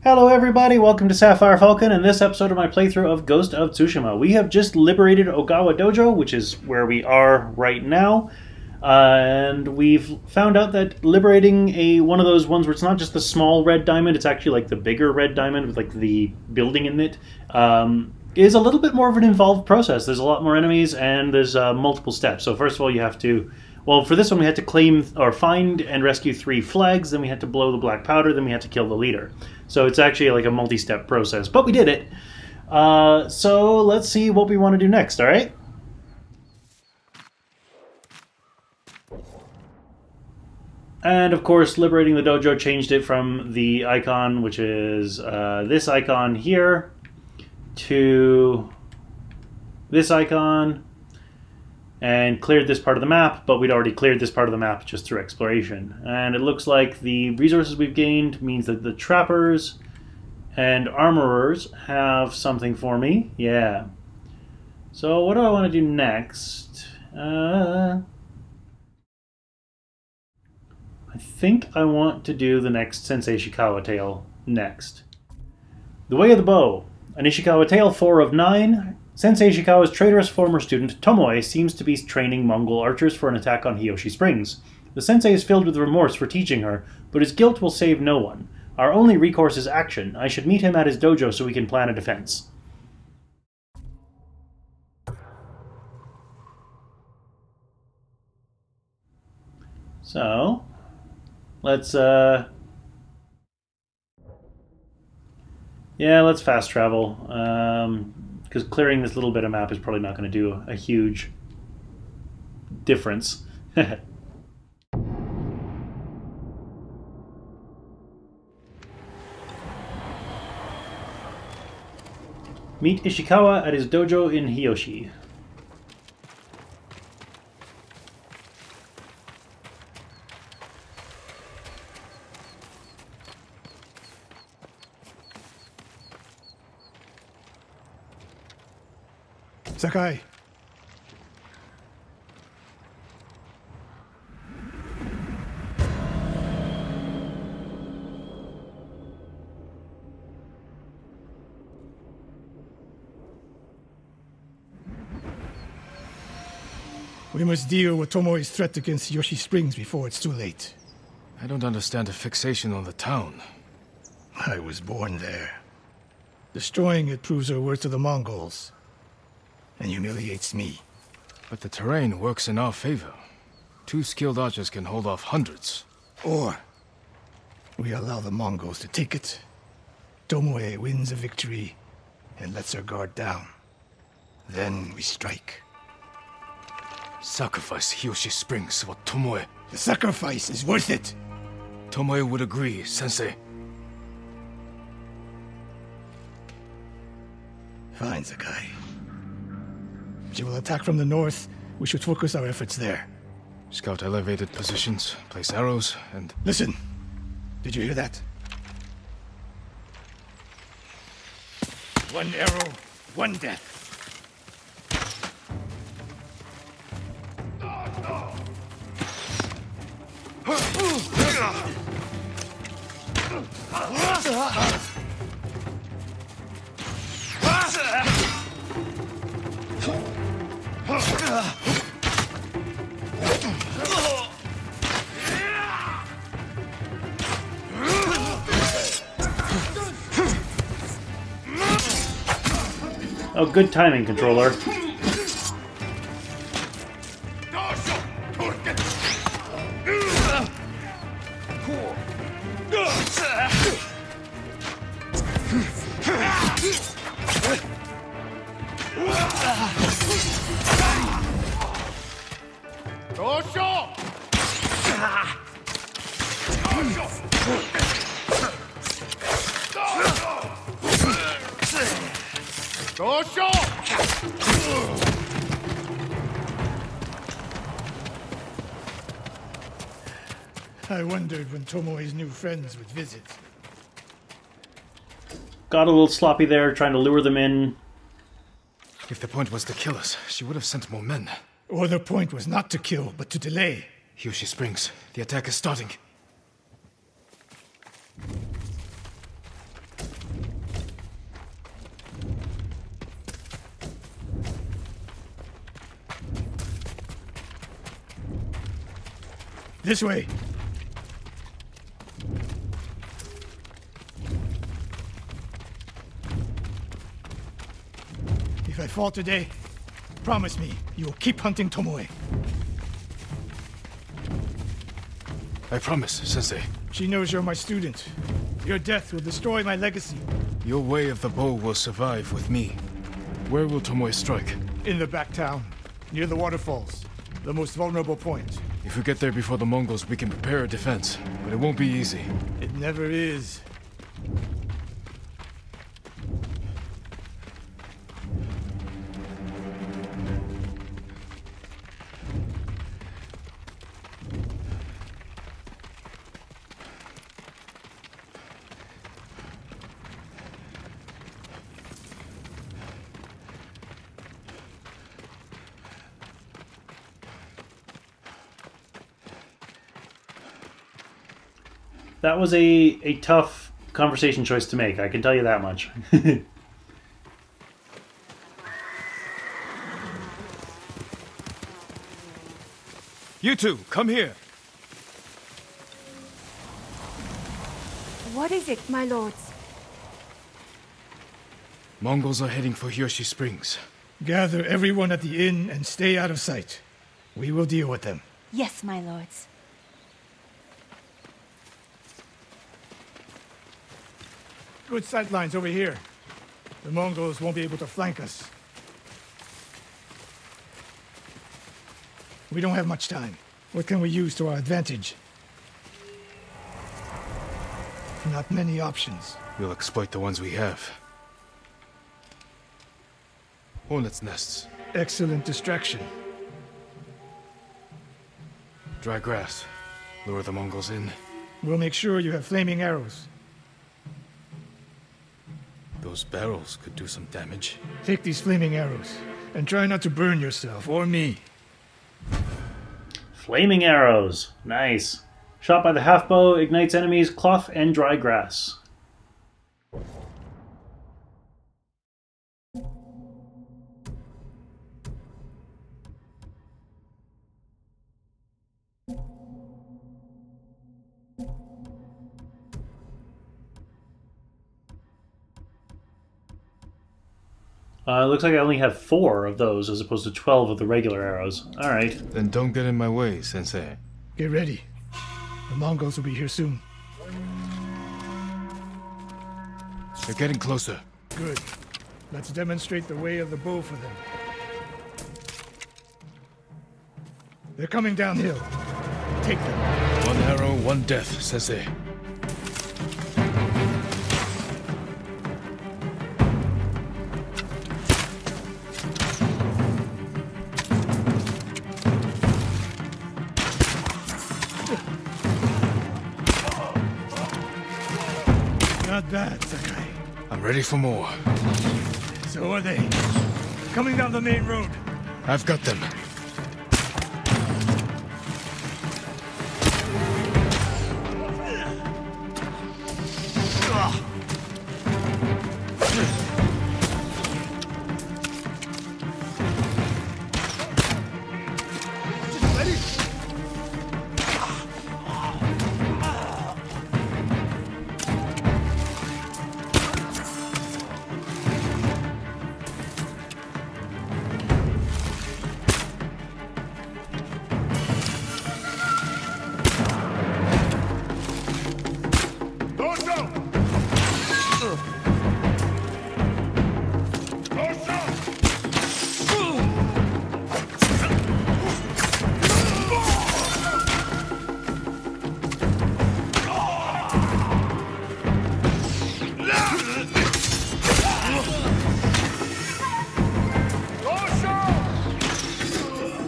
Hello everybody, welcome to Sapphire Falcon and this episode of my playthrough of Ghost of Tsushima. We have just liberated Ogawa Dojo, which is where we are right now. And we've found out that liberating one of those ones where it's not just the small red diamond, it's actually like the bigger red diamond with like the building in it, is a little bit more of an involved process. There's a lot more enemies and there's multiple steps. So first of all you have to, well, for this one we had to claim or find and rescue 3 flags, then we had to blow the black powder, then we had to kill the leader. So it's actually like a multi-step process, but we did it. So let's see what we want to do next, alright? And of course, liberating the dojo changed it from the icon, which is this icon here, to this icon, and cleared this part of the map, but we'd already cleared this part of the map just through exploration. And it looks like the resources we've gained means that the trappers and armorers have something for me. Yeah. So what do I want to do next? I think I want to do the next Sensei Ishikawa tale next. The Way of the Bow. An Ishikawa tale 4 of 9. Sensei Ishikawa's traitorous former student, Tomoe, seems to be training Mongol archers for an attack on Hiyoshi Springs. The sensei is filled with remorse for teaching her, but his guilt will save no one. Our only recourse is action. I should meet him at his dojo so we can plan a defense. So, let's let's fast travel. Because clearing this little bit of map is probably not going to do a huge difference. Meet Ishikawa at his dojo in Hiyoshi. Sakai. We must deal with Tomoe's threat against Hiyoshi Springs before it's too late. I don't understand the fixation on the town. I was born there. Destroying it proves her worth to the Mongols. And humiliates me. But the terrain works in our favor. 2 skilled archers can hold off hundreds. Or we allow the Mongols to take it. Tomoe wins a victory and lets her guard down. Then we strike. Sacrifice Hiyoshi Springs for Tomoe. The sacrifice is worth it. Tomoe would agree, Sensei. Fine, Sakai. She will attack from the north. We should focus our efforts there. Scout elevated positions, place arrows, and... Listen! Did you hear that? 1 arrow, 1 death. Oh, good timing, controller. I wondered when Tomoe's new friends would visit. Got a little sloppy there, trying to lure them in. If the point was to kill us, she would have sent more men. Or the point was not to kill, but to delay. Hiyoshi Springs. The attack is starting. This way. If I fall today, promise me you will keep hunting Tomoe. I promise, Sensei. She knows you're my student. Your death will destroy my legacy. Your way of the bow will survive with me. Where will Tomoe strike? In the back town, near the waterfalls. The most vulnerable point. If we get there before the Mongols, we can prepare a defense. But it won't be easy. It never is. That was a tough conversation choice to make, I can tell you that much. You two, come here. What is it, my lords? Mongols are heading for Hiyoshi Springs. Gather everyone at the inn and stay out of sight. We will deal with them. Yes, my lords. Good sight lines over here. The Mongols won't be able to flank us. We don't have much time. What can we use to our advantage? Not many options. We'll exploit the ones we have. Hornets' nests. Excellent distraction. Dry grass. Lure the Mongols in. We'll make sure you have flaming arrows. Those barrels could do some damage. Take these flaming arrows, and try not to burn yourself or me. Flaming arrows. Nice. Shot by the half-bow ignites enemies, cloth, and dry grass. Looks like I only have 4 of those as opposed to 12 of the regular arrows. Alright. Then don't get in my way, Sensei. Get ready. The Mongols will be here soon. They're getting closer. Good. Let's demonstrate the way of the bow for them. They're coming downhill. Take them. One arrow, one death, Sensei. Not bad, Sakai. I'm ready for more. So are they. Coming down the main road. I've got them.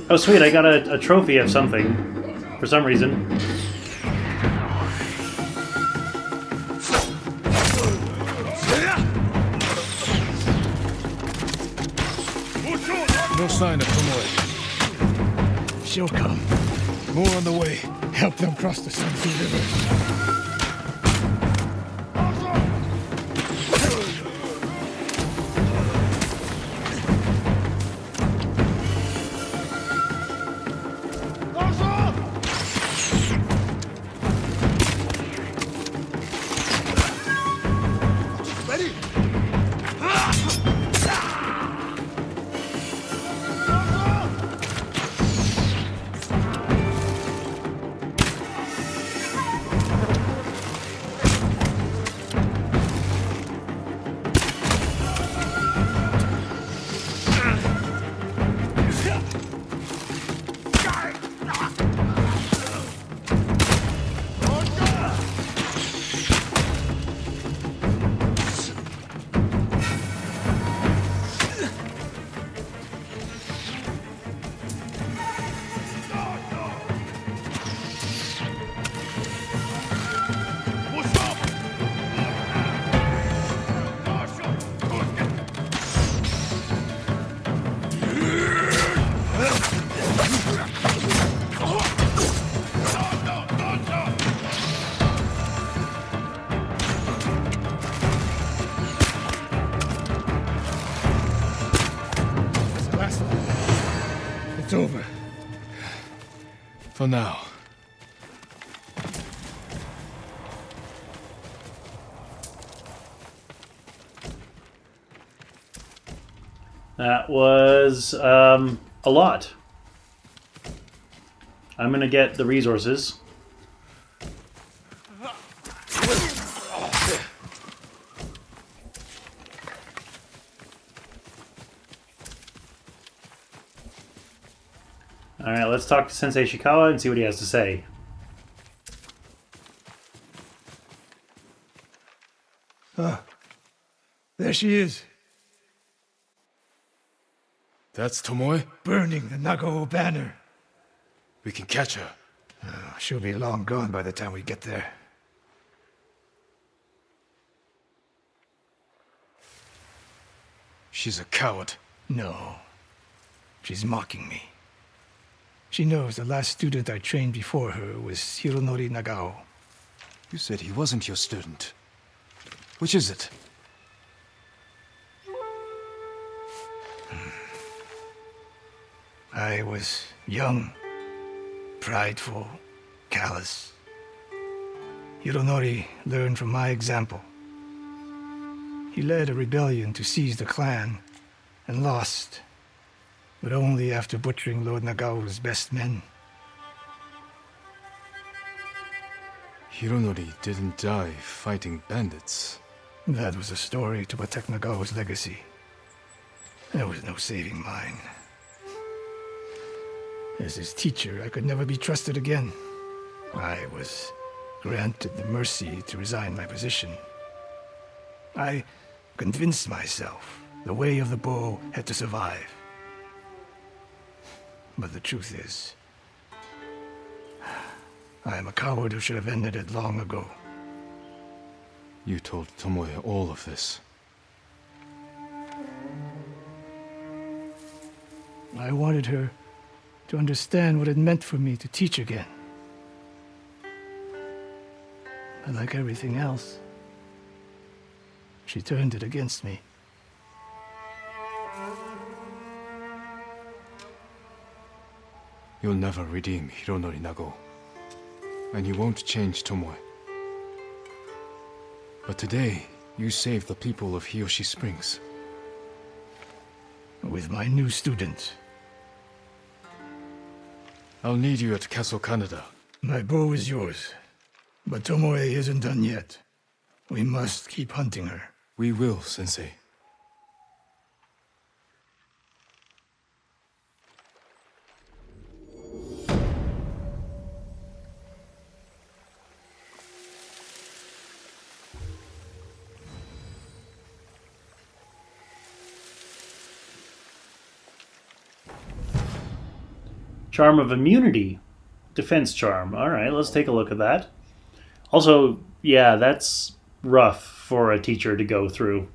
Oh sweet, I got a trophy of something. For some reason. No sign of Tomoe. She'll come. More on the way. Help them cross the Sensei River. For now. That was a lot. I'm gonna get the resources. Alright, let's talk to Sensei Ishikawa and see what he has to say. There she is, That's Tomoe? burning the Nagao banner. We can catch her. She'll be long gone by the time we get there. She's a coward. No. She's mocking me. She knows the last student I trained before her was Hironori Nagao. You said he wasn't your student. Which is it? I was young, prideful, callous. Hironori learned from my example. He led a rebellion to seize the clan, and lost, but only after butchering Lord Nagao's best men. Hironori didn't die fighting bandits. That was a story to protect Nagao's legacy. There was no saving mine. As his teacher, I could never be trusted again. I was granted the mercy to resign my position. I convinced myself the way of the bow had to survive. But the truth is, I am a coward who should have ended it long ago. You told Tomoe all of this. I wanted her to understand what it meant for me to teach again. But like everything else, she turned it against me. You'll never redeem Hironori Nagao. And you won't change Tomoe. But today, you saved the people of Hiyoshi Springs. With my new student. I'll need you at Castle Canada. My bow is yours, but Tomoe isn't done yet. We must keep hunting her. We will, Sensei. Charm of Immunity. Defense charm. Alright, let's take a look at that. Also, yeah, that's rough for a teacher to go through.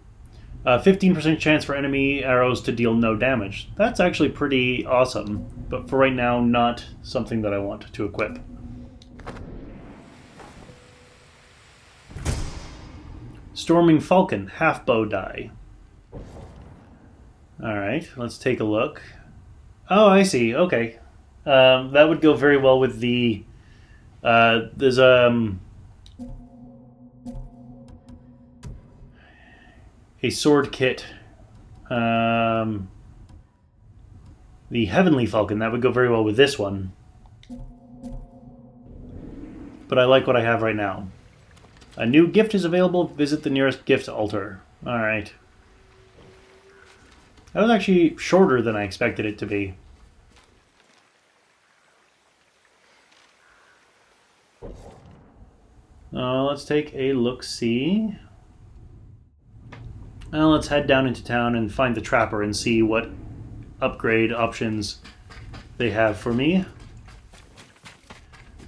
15% chance for enemy arrows to deal no damage. That's actually pretty awesome, but for right now, not something that I want to equip. Storming Falcon, half bow die. Alright, let's take a look. Oh, I see, okay. That would go very well with the... there's a sword kit. The Heavenly Falcon, that would go very well with this one. But I like what I have right now. A new gift is available. Visit the nearest gift altar. Alright. That was actually shorter than I expected it to be. Let's take a look-see. Well, let's head down into town and find the trapper and see what upgrade options they have for me.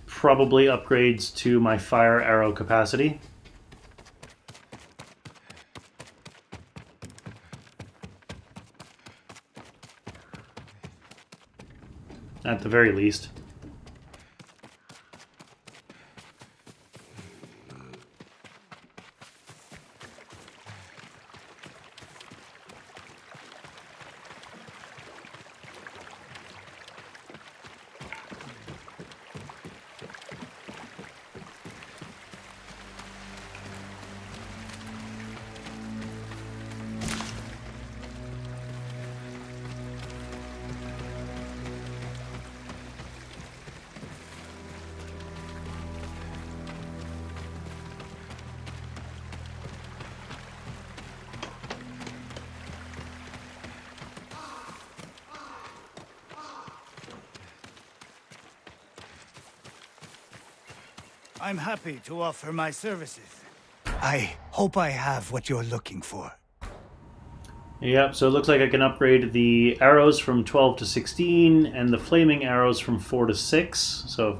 Probably upgrades to my fire arrow capacity. At the very least. I'm happy to offer my services. I hope I have what you're looking for. Yep, so it looks like I can upgrade the arrows from 12 to 16 and the flaming arrows from 4 to 6. So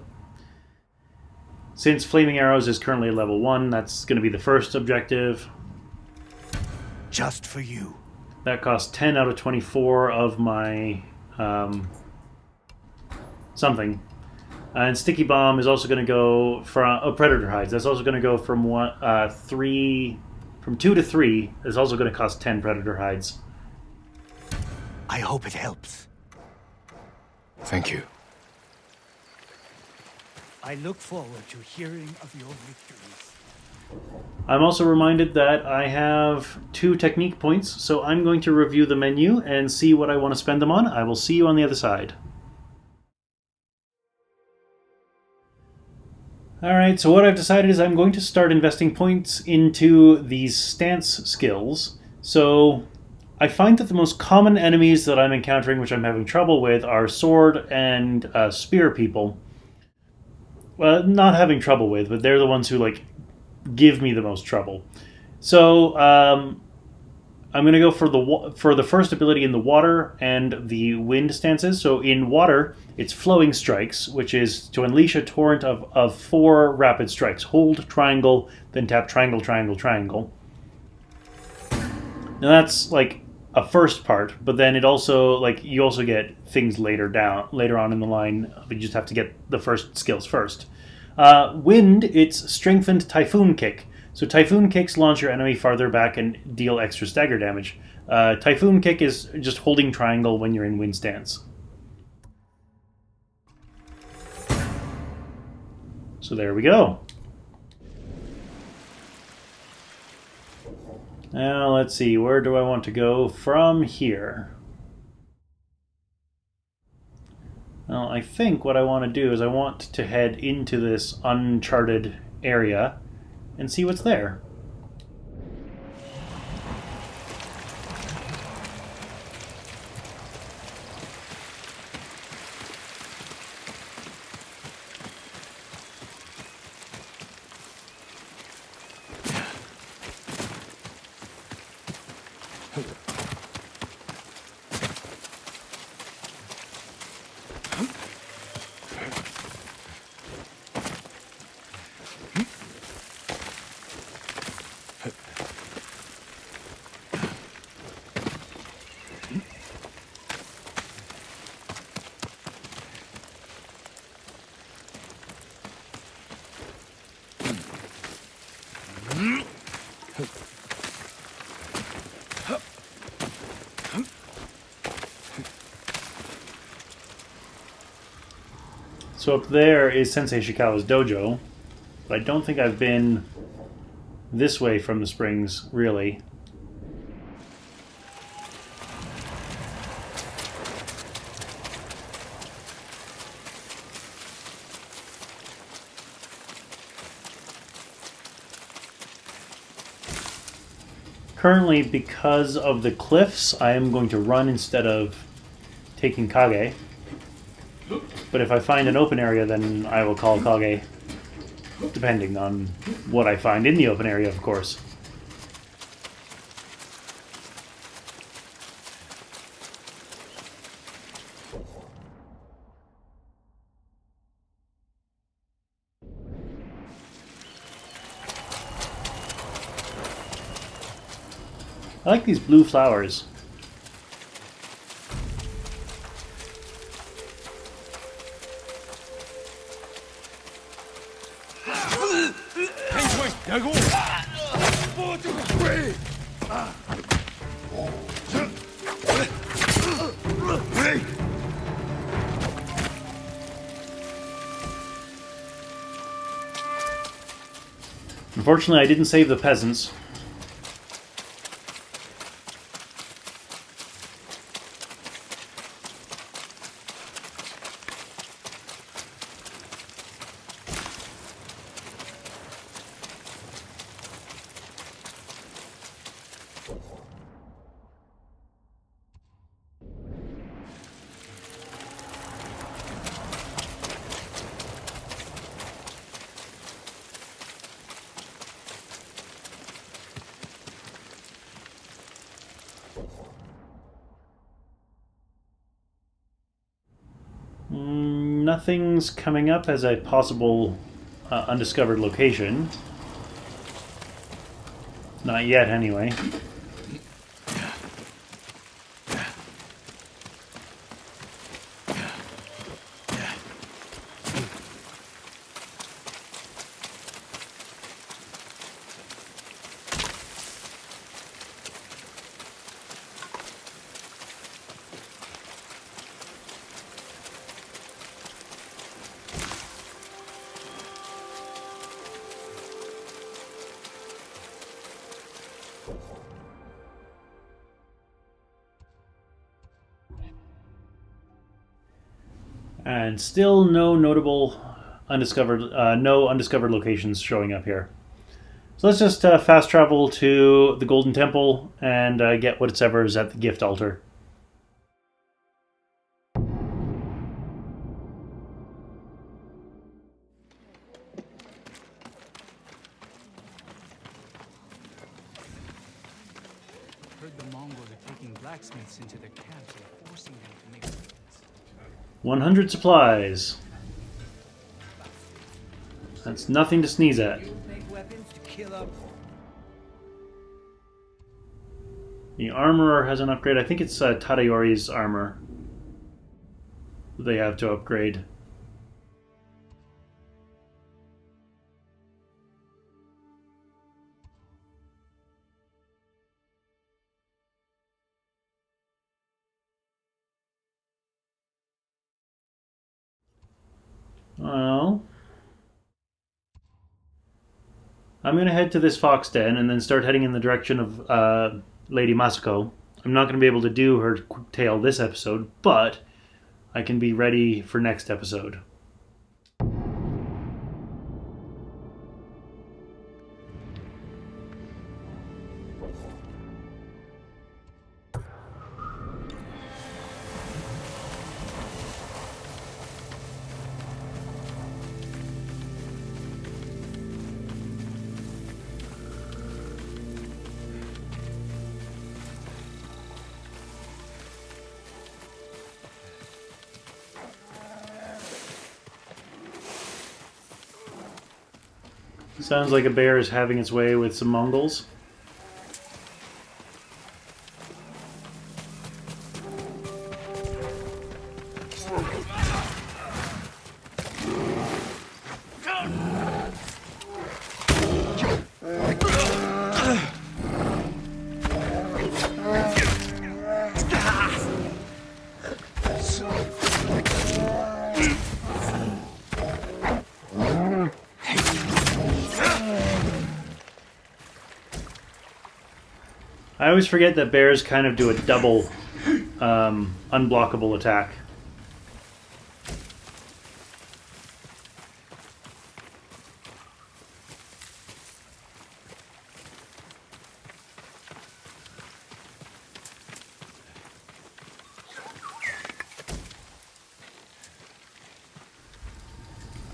since flaming arrows is currently level 1, that's going to be the first objective. Just for you. That costs 10 out of 24 of my something. And sticky bomb is also going to go from predator hides. That's also going to go from 2 to 3. It's also going to cost 10 predator hides. I hope it helps. Thank you. I look forward to hearing of your victories. I'm also reminded that I have 2 technique points, so I'm going to review the menu and see what I want to spend them on. I will see you on the other side. Alright, so what I've decided is I'm going to start investing points into these stance skills. So I find that the most common enemies that I'm encountering, which I'm having trouble with, are sword and spear people. Well, not having trouble with, but they're the ones who, like, give me the most trouble. So I'm going to go for the first ability in the water and the wind stances. So in water, it's flowing strikes, which is to unleash a torrent of 4 rapid strikes. Hold triangle, then tap triangle, triangle, triangle. Now that's like a first part, but then it also, like, you also get things later on in the line, but you just have to get the first skills first. Wind, it's strengthened typhoon kick. So typhoon kicks launch your enemy farther back and deal extra stagger damage. Typhoon kick is just holding triangle when you're in wind stance. So there we go. Now let's see, where do I want to go from here? Well, I think what I want to do is I want to head into this uncharted area and see what's there. So up there is Sensei Ishikawa's dojo, but I don't think I've been this way from the springs, really. Currently, because of the cliffs, I am going to run instead of taking Kage. But if I find an open area, then I will call Kage, depending on what I find in the open area, of course. I like these blue flowers. Unfortunately, I didn't save the peasants. nothing's coming up as a possible undiscovered location. Not yet, anyway. And still no notable undiscovered, no undiscovered locations showing up here. So let's just fast travel to the Golden Temple and get whatever is at the gift altar. Heard the Mongols are taking blacksmiths into their camps and forcing them to make weapons. 100 supplies. That's nothing to sneeze at. The armorer has an upgrade. I think it's Tadayori's armor they have to upgrade. Well, I'm going to head to this fox den and then start heading in the direction of Lady Masako. I'm not going to be able to do her tale this episode, but I can be ready for next episode. Sounds like a bear is having its way with some Mongols. I always forget that bears kind of do a double unblockable attack.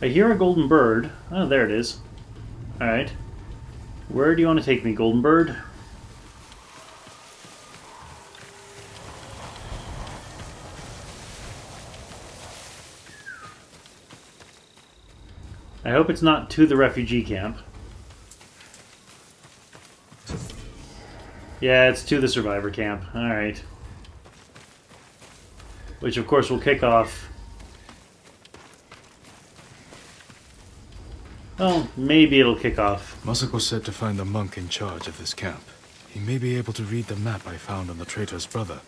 I hear a golden bird. Oh, there it is. Alright. Where do you want to take me, golden bird? I hope it's not to the refugee camp. Yeah, it's to the survivor camp. Alright. Which of course will kick off... Well, maybe it'll kick off. Masako said to find the monk in charge of this camp. He may be able to read the map I found on the traitor's brother.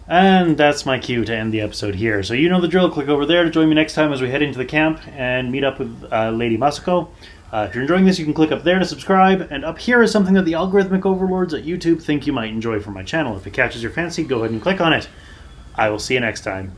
And that's my cue to end the episode here. So you know the drill. Click over there to join me next time as we head into the camp and meet up with Lady Masako. If you're enjoying this, you can click up there to subscribe. And up here is something that the algorithmic overlords at YouTube think you might enjoy from my channel. If it catches your fancy, go ahead and click on it. I will see you next time.